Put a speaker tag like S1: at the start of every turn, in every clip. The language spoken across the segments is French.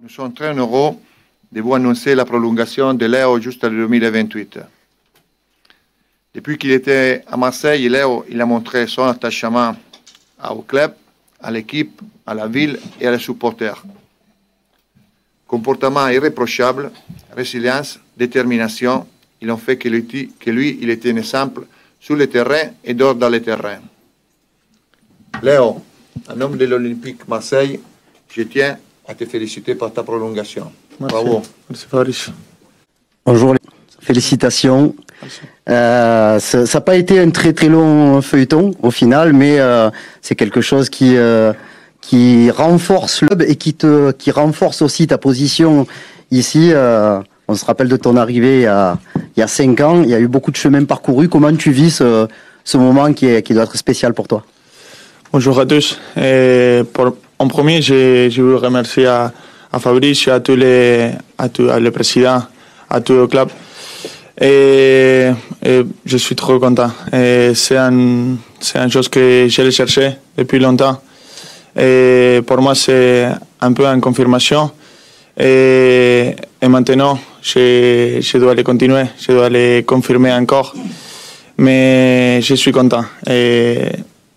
S1: Nous sommes très heureux de vous annoncer la prolongation de Léo jusqu'en 2028. Depuis qu'il était à Marseille, Léo il a montré son attachement au club, à l'équipe, à la ville et à les supporters. Comportement irréprochable, résilience, détermination, ils ont fait que lui, il était un exemple sur le terrain et dehors dans le terrain. Léo, en nom de l'Olympique Marseille, je tiens à te féliciter pour ta prolongation.
S2: Merci.
S1: Bravo.
S2: Merci Fabrice.
S3: Bonjour, félicitations. Ça n'a pas été un très très long feuilleton au final, mais c'est quelque chose qui renforce le club et qui renforce aussi ta position ici. On se rappelle de ton arrivée il y a 5 ans, il y a eu beaucoup de chemin parcouru. Comment tu vis ce moment qui doit être spécial pour toi?
S2: Bonjour à tous. En premier, je veux remercier à Fabrice, à tous les présidents, à tout le club. Et je suis trop content. C'est une chose que je cherché depuis longtemps. Et pour moi, c'est un peu une confirmation. Et maintenant, je dois le continuer, je dois le confirmer encore. Mais je suis content. Et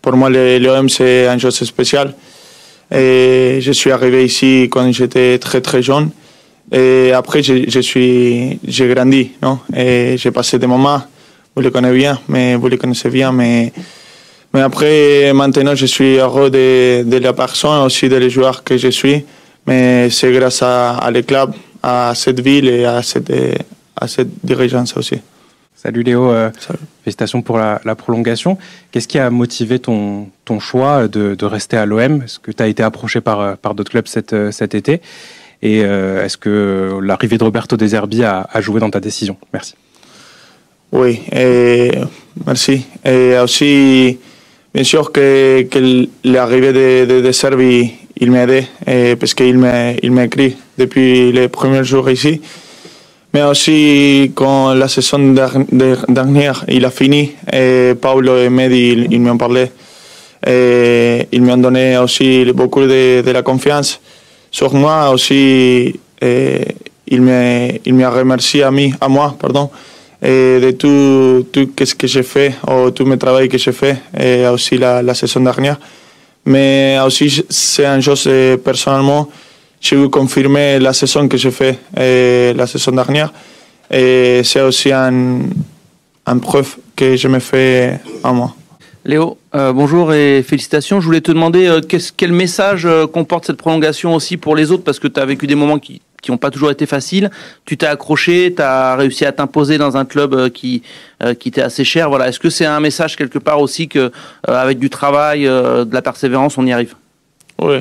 S2: pour moi, l'OM, c'est une chose spéciale. Et je suis arrivé ici quand j'étais très très jeune. Et après, j'ai grandi, non? Et j'ai passé des moments, vous le connaissez bien, mais après, maintenant, je suis heureux de la personne, aussi des joueurs que je suis. Mais c'est grâce à le club, à cette ville et à cette dirigeance aussi.
S4: Salut Léo,
S2: Salut.
S4: Félicitations pour la prolongation. Qu'est-ce qui a motivé ton choix de rester à l'OM? Est-ce que tu as été approché par d'autres clubs cet été? Et est-ce que l'arrivée de Roberto De Zerbi a joué dans ta décision? Merci.
S2: Oui, merci. Et aussi, bien sûr que l'arrivée de De Zerbi, il m'a aidé parce qu'il m'a écrit depuis les premiers jours ici. Mais aussi, quand la saison dernière il a fini, Paulo et Mehdi, ils m'ont parlé. Ils m'ont donné aussi beaucoup de la confiance sur moi. Aussi, il m'a remercié à moi, de tout ce que j'ai fait, ou tout le travail que j'ai fait, et aussi la saison dernière. Mais aussi, c'est une chose personnellement. Je veux confirmer la saison que j'ai fait la saison dernière. Et c'est aussi une preuve que je me fais à moi.
S5: Léo, bonjour et félicitations. Je voulais te demander quel message comporte cette prolongation aussi pour les autres, parce que tu as vécu des moments qui n'ont pas toujours été faciles. Tu t'es accroché, tu as réussi à t'imposer dans un club qui t'est assez cher. Voilà. Est-ce que c'est un message quelque part aussi que avec du travail, de la persévérance, on y arrive?
S2: Oui.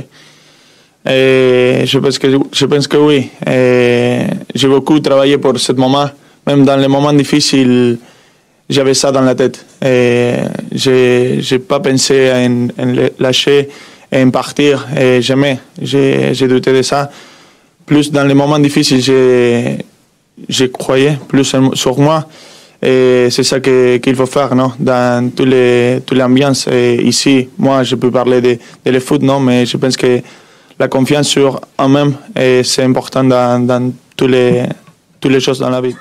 S2: Je pense que oui. J'ai beaucoup travaillé pour ce moment. Même dans les moments difficiles, j'avais ça dans la tête. Je n'ai pas pensé à lâcher et en partir. Et jamais. J'ai douté de ça. Plus dans les moments difficiles, je croyais plus sur moi. Et c'est ça qu'il faut faire, non? Dans toute l'ambiance. Ici, moi, je peux parler de le foot, non? Mais je pense que la confiance sur eux-mêmes, c'est important dans toutes les choses dans la vie.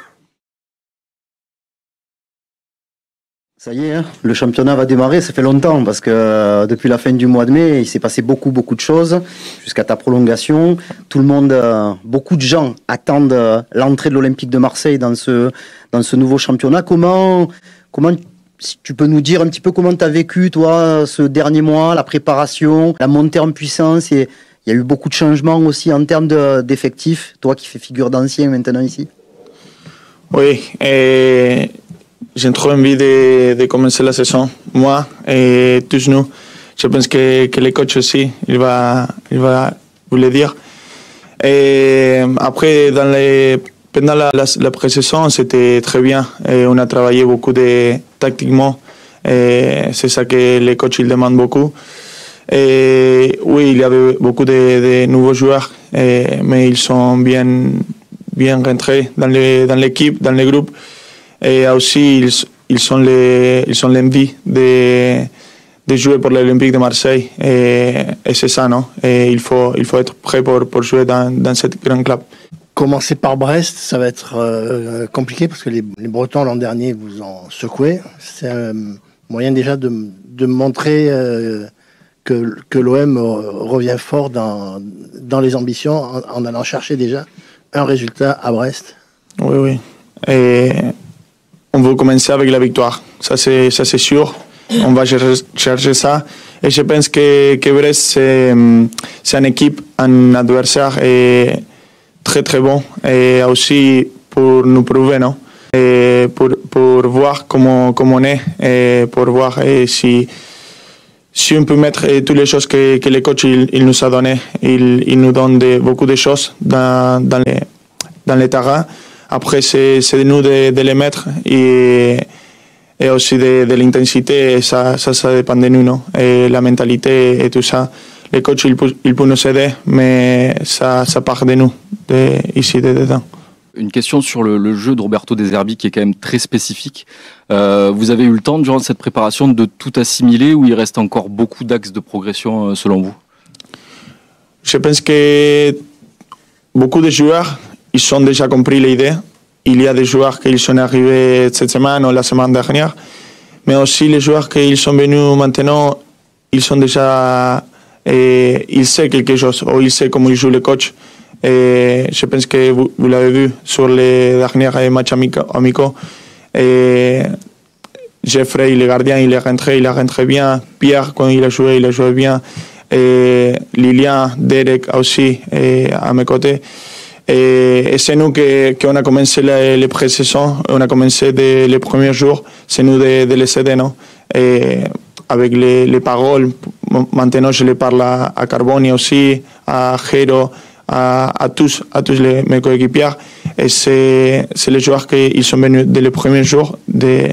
S3: Ça y est, hein, le championnat va démarrer, ça fait longtemps, parce que depuis la fin du mois de mai, il s'est passé beaucoup de choses, jusqu'à ta prolongation. Tout le monde, beaucoup de gens attendent l'entrée de l'Olympique de Marseille dans ce nouveau championnat. Comment si tu peux nous dire un petit peu comment tu as vécu, toi, ce dernier mois, la préparation, la montée en puissance, et il y a eu beaucoup de changements aussi en termes d'effectifs, toi qui fais figure d'ancien maintenant ici.
S2: Oui, j'ai trop envie de commencer la saison, moi et tous nous. Je pense que le coach aussi, il va vous le dire. Et après, pendant la pré-saison, c'était très bien. Et on a travaillé beaucoup tactiquement. Et c'est ça que le coach il demande beaucoup. Et oui, il y avait beaucoup de nouveaux joueurs, mais ils sont bien rentrés dans l'équipe, dans le groupe. Et aussi, ils sont l'envie de jouer pour l'Olympique de Marseille. Et c'est ça, non? Et il faut être prêt pour jouer dans cette grande club.
S6: Commencer par Brest, ça va être compliqué parce que les Bretons l'an dernier vous ont secoué. C'est un moyen déjà de montrer que l'OM revient fort dans les ambitions en allant chercher déjà un résultat à Brest.
S2: Oui. Et on veut commencer avec la victoire. Ça c'est sûr. On va chercher ça. Et je pense que Brest, c'est une équipe, un adversaire très très bon. Et aussi pour nous prouver, non? Et pour voir comment on est. Et pour voir si on peut mettre toutes les choses que les coachs il nous a donné. Il nous donne beaucoup de choses dans les terrains. Après, c'est de nous de les mettre et aussi de l'intensité. Ça dépend de nous, non? Et la mentalité et tout ça. Les coachs, ils peuvent nous aider, mais ça part de nous, ici, dedans.
S7: Une question sur le jeu de Roberto De Zerbi qui est quand même très spécifique. Vous avez eu le temps, durant cette préparation, de tout assimiler ou il reste encore beaucoup d'axes de progression selon vous?
S2: Je pense que beaucoup de joueurs, ils ont déjà compris l'idée. Il y a des joueurs qui sont arrivés cette semaine ou la semaine dernière, mais aussi les joueurs qui sont venus maintenant, ils sont déjà... ils savent quelque chose, ou ils savent comment ils jouent le coach. Et je pense que vous l'avez vu sur les derniers matchs amicaux. Et Jeffrey, le gardien, il est rentré bien. Pierre, quand il a joué bien. Et Lilian, Derek aussi, à mes côtés. Et c'est nous qu'on a commencé les pré-saisons, on a commencé les premiers jours, c'est nous de les aider, non? Et avec les paroles, maintenant je les parle à Carboni aussi, à Jero, à tous mes coéquipiers. Et c'est les joueurs qui sont venus dès les premiers jours de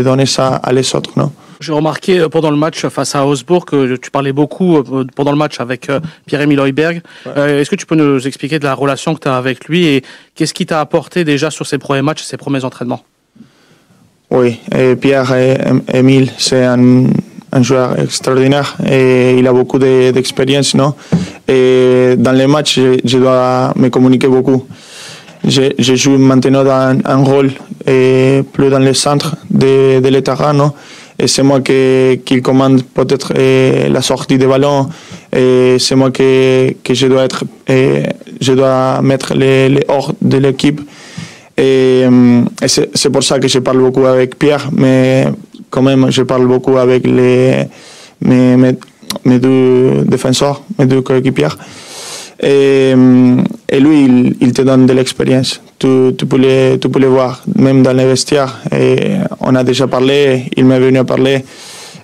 S2: donner ça à les autres, non?
S8: J'ai remarqué pendant le match face à Augsbourg que tu parlais beaucoup pendant le match avec Pierre-Emile Højbjerg. Ouais. Est-ce que tu peux nous expliquer de la relation que tu as avec lui et qu'est-ce qui t'a apporté déjà sur ses premiers matchs et ses premiers entraînements? Oui,
S2: Pierre-Emile, c'est un joueur extraordinaire et il a beaucoup d'expérience, non? Et dans les matchs, je dois me communiquer beaucoup. Je joue maintenant dans un rôle plus dans le centre de terrain, non? Et c'est moi qui commande peut-être la sortie des ballons. Et c'est moi que je dois être. Je dois mettre les hors de l'équipe. Et c'est pour ça que je parle beaucoup avec Pierre, mais quand même je parle beaucoup avec mes deux défenseurs, mes deux coéquipiers. Et lui, il te donne de l'expérience. Tu peux le voir, même dans les vestiaires. Et on a déjà parlé, il m'est venu à parler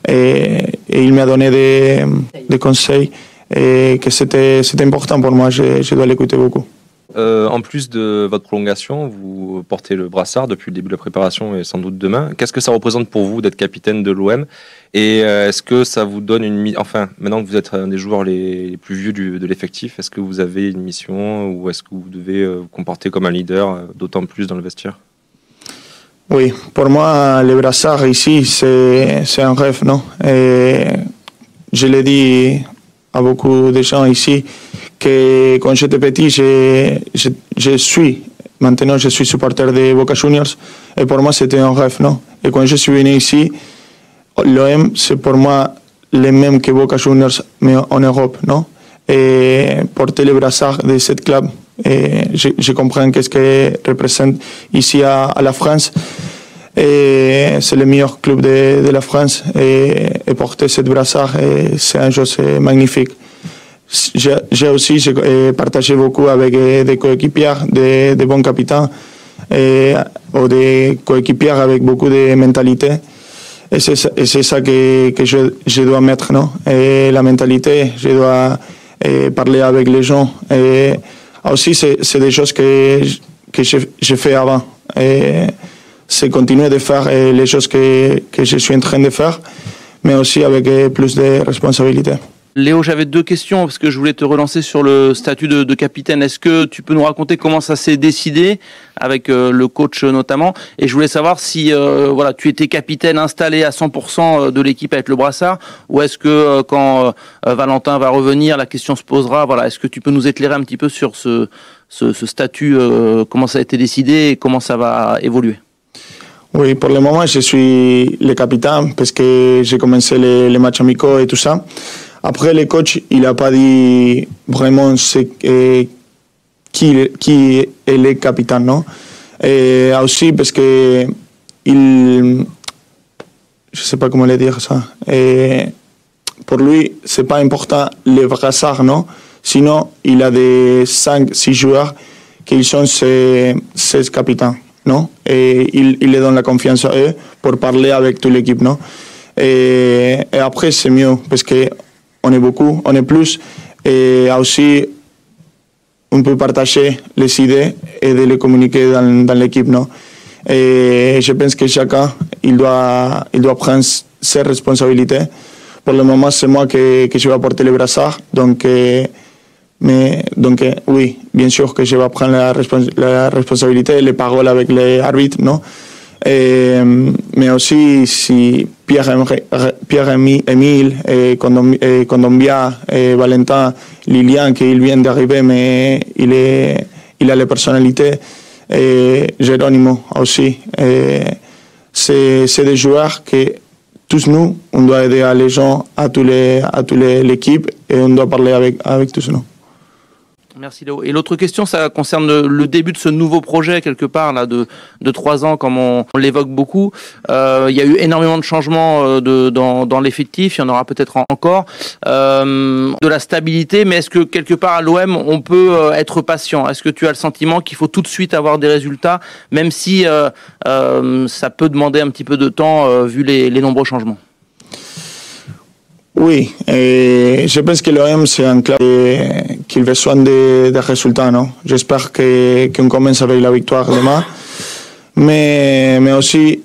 S2: et il m'a donné des conseils et que c'était important pour moi, je dois l'écouter beaucoup.
S9: En plus de votre prolongation, vous portez le brassard depuis le début de la préparation et sans doute demain. Qu'est-ce que ça représente pour vous d'être capitaine de l'OM? Et est-ce que ça vous donne enfin, maintenant que vous êtes un des joueurs les plus vieux de l'effectif, est-ce que vous avez une mission ou est-ce que vous devez vous comporter comme un leader, d'autant plus dans le vestiaire?
S2: Oui, pour moi, le brassard ici, c'est un rêve, non? Et je l'ai dit à beaucoup de gens ici que quand j'étais petit, maintenant je suis supporter de Boca Juniors et pour moi c'était un rêve, non? Et quand je suis venu ici, l'OM c'est pour moi le même que Boca Juniors mais en Europe, non? Et porter le brassard de ce club, et je comprends qu'est-ce que représente ici à la France. Et c'est le meilleur club de la France et porter cette brassard, c'est une chose magnifique. J'ai aussi partagé beaucoup avec des coéquipiers, des bons capitaines ou des coéquipiers avec beaucoup de mentalité. Et c'est ça que je dois mettre, non? Et la mentalité, je dois parler avec les gens. Et aussi, c'est des choses que j'ai fait avant. Et c'est continuer de faire les choses que je suis en train de faire, mais aussi avec plus de responsabilité.
S5: Léo, j'avais 2 questions parce que je voulais te relancer sur le statut de capitaine. Est-ce que tu peux nous raconter comment ça s'est décidé avec le coach notamment? Et je voulais savoir si voilà, tu étais capitaine installé à 100% de l'équipe avec le brassard, ou est-ce que quand Valentin va revenir, la question se posera. Voilà, est-ce que tu peux nous éclairer un petit peu sur ce statut, comment ça a été décidé et comment ça va évoluer?
S2: Oui, pour le moment, je suis le capitaine parce que j'ai commencé les matchs amicaux et tout ça. Après, le coach, il n'a pas dit vraiment qui est le capitaine, non? Et aussi parce que je ne sais pas comment le dire ça. Et pour lui, c'est pas important le brassard, non? Sinon, il a des 5-6 joueurs qui sont ses capitaines, non? Et il les donne la confiance à eux pour parler avec toute l'équipe, non? Et après, c'est mieux parce que on est beaucoup, on est plus, et aussi on peut partager les idées et de les communiquer dans l'équipe, non? Et je pense que chacun il doit prendre ses responsabilités. Pour le moment, c'est moi que je vais porter le brassard, donc oui, bien sûr que je vais prendre la responsabilité, les paroles avec les arbitres, non? Mais aussi si Pierre-Emile, Condombia, Valentin, Lilian, qui vient d'arriver, mais il a la personnalité, et Geronimo aussi. C'est des joueurs que tous nous, on doit aider les gens, à toute l'équipe, et on doit parler avec tous nous.
S5: Merci Léo. Et l'autre question, ça concerne le début de ce nouveau projet quelque part là de 3 ans, comme on l'évoque beaucoup. Il y a eu énormément de changements dans l'effectif. Il y en aura peut-être encore. De la stabilité, mais est-ce que quelque part à l'OM on peut être patient? Est-ce que tu as le sentiment qu'il faut tout de suite avoir des résultats, même si ça peut demander un petit peu de temps vu les nombreux changements?
S2: Oui, et je pense que l'OM c'est un club qui a besoin de résultats, non? J'espère qu'on commence avec la victoire demain, mais aussi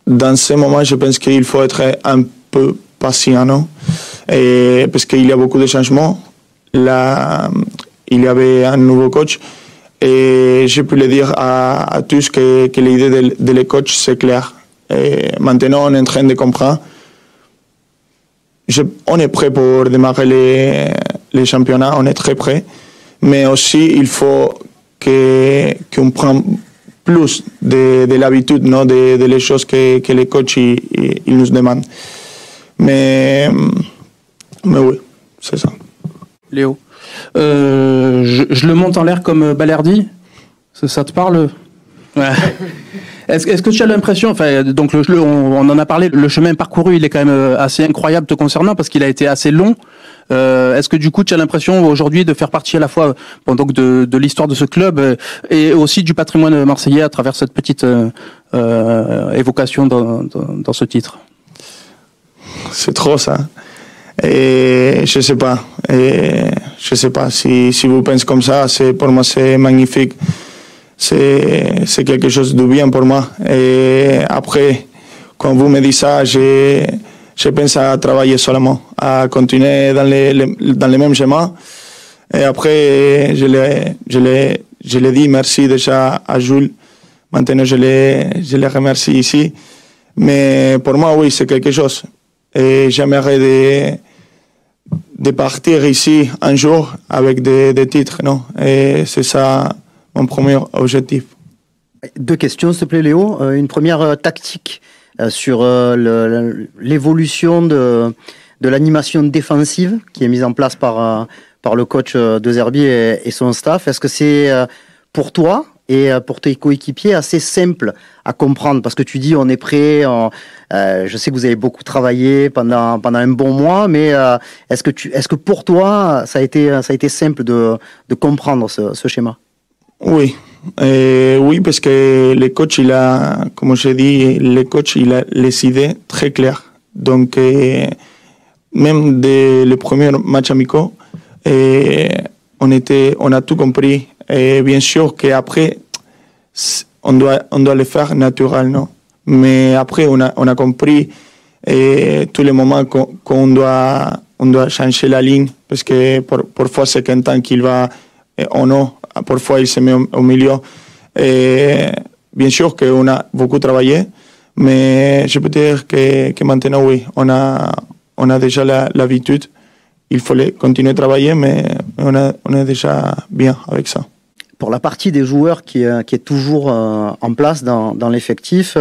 S2: dans ce moment je pense qu'il faut être un peu patient, non? Et parce qu'il y a beaucoup de changements. Là, il y avait un nouveau coach et je peux le dire à tous que l'idée de le coach c'est clair. Et maintenant on est en train de comprendre. On est prêt pour démarrer les championnats, on est très prêt, mais aussi il faut qu'on prenne plus de l'habitude, non, de les choses que les coachs ils nous demandent. Mais oui, c'est ça.
S8: Léo, je le monte en l'air comme Balerdi, ça te parle? Ouais. Est-ce que tu as l'impression, enfin, donc on en a parlé, le chemin parcouru, il est quand même assez incroyable te concernant parce qu'il a été assez long. Est-ce que du coup, tu as l'impression aujourd'hui de faire partie à la fois donc de l'histoire de ce club et aussi du patrimoine marseillais à travers cette petite évocation dans ce titre?
S2: C'est trop ça. Et je sais pas. Si vous pensez comme ça, pour moi c'est magnifique. C'est quelque chose de bien pour moi. Et après, quand vous me dites ça, je pense à travailler seulement, à continuer dans les mêmes chemins. Et après, je l'ai dit merci déjà à Jules. Maintenant, je les remercie ici. Mais pour moi, oui, c'est quelque chose. Et j'aimerais de partir ici un jour avec des titres, non? Et c'est ça mon premier objectif.
S3: 2 questions, s'il te plaît, Léo. Une première tactique sur l'évolution de l'animation défensive qui est mise en place par le coach De Zerbi et son staff. Est-ce que c'est pour toi et pour tes coéquipiers assez simple à comprendre? Parce que tu dis on est prêt, je sais que vous avez beaucoup travaillé pendant un bon mois, mais est-ce que pour toi ça a été simple de comprendre ce schéma?
S2: Oui, oui, parce que le coach, comme j'ai dit, il a les idées très claires. Donc, même dès le premier match amicaux, on a tout compris. Et bien sûr qu'après, on doit le faire naturellement. Mais après, on a compris tous les moments qu'on doit on doit changer la ligne parce que parfois c'est Quentin qui va en haut, parfois il se met au milieu. Et bien sûr qu'on a beaucoup travaillé, mais je peux dire que maintenant, oui, on a déjà l'habitude. Il faut continuer à travailler, mais on est déjà bien avec ça.
S3: Pour la partie des joueurs qui est toujours en place dans l'effectif,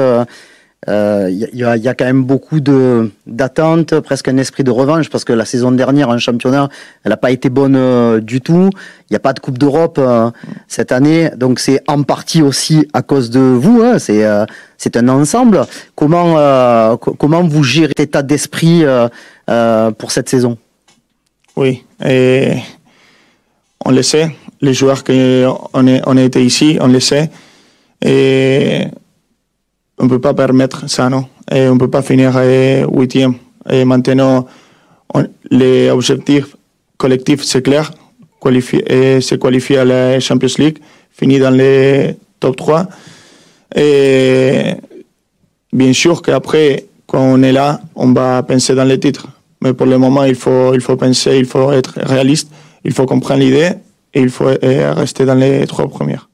S3: il y a quand même beaucoup d'attentes, presque un esprit de revanche, parce que la saison dernière, en championnat, elle n'a pas été bonne du tout. Il n'y a pas de Coupe d'Europe cette année, donc c'est en partie aussi à cause de vous. Hein, c'est un ensemble. Comment vous gérez cet état d'esprit pour cette saison?
S2: Oui, et on le sait. Les joueurs qu'on a été ici, on le sait. Et on ne peut pas permettre ça, non. Et on ne peut pas finir 8e. Et maintenant, l'objectif collectif, c'est clair. Se qualifier à la Champions League, finir dans les top 3. Et bien sûr qu'après, quand on est là, on va penser dans les titres. Mais pour le moment, il faut penser, il faut être réaliste, il faut comprendre l'idée et il faut rester dans les 3 premières.